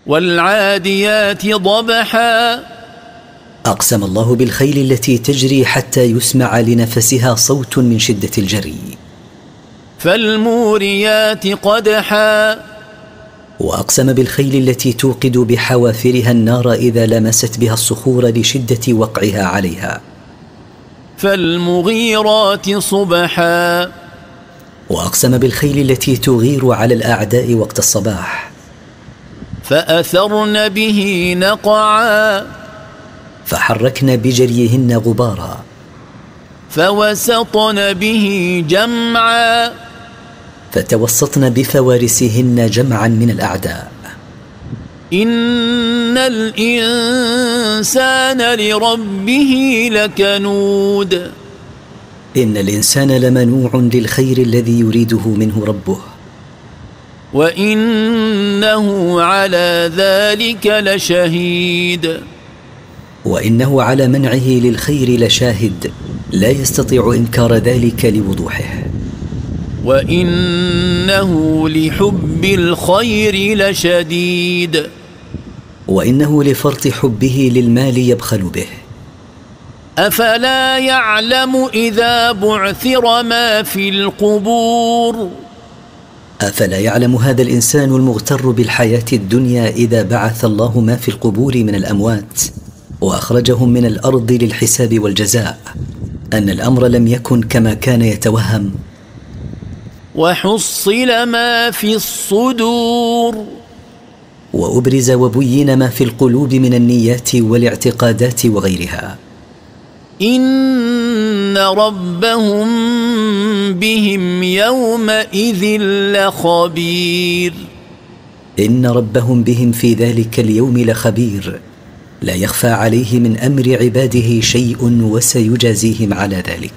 والعاديات ضبحا. أقسم الله بالخيل التي تجري حتى يسمع لنفسها صوت من شدة الجري. فالموريات قدحا. وأقسم بالخيل التي توقد بحوافرها النار إذا لمست بها الصخور لشدة وقعها عليها. فالمغيرات صبحا. وأقسم بالخيل التي تغير على الأعداء وقت الصباح. فأثرن به نقعا. فحركن بجريهن غبارا. فوسطن به جمعا. فتوسطن بفوارسهن جمعا من الأعداء. إن الإنسان لربه لكنود. إن الإنسان لمنوع للخير الذي يريده منه ربه. وإنه على ذلك لشهيد. وإنه على منعه للخير لشاهد، لا يستطيع إنكار ذلك لوضوحه. وإنه لحب الخير لشديد. وإنه لفرط حبه للمال يبخل به. أفلا يعلم إذا بعثر ما في القبور. أفلا يعلم هذا الإنسان المغتر بالحياة الدنيا إذا بعث الله ما في القبور من الأموات وأخرجهم من الأرض للحساب والجزاء أن الأمر لم يكن كما كان يتوهم. وحصل ما في الصدور. وأبرز وبين ما في القلوب من النيات والاعتقادات وغيرها. إن ربهم بهم يومئذ لخبير. إن ربهم بهم في ذلك اليوم لخبير، لا يخفى عليه من أمر عباده شيء وسيجازيهم على ذلك.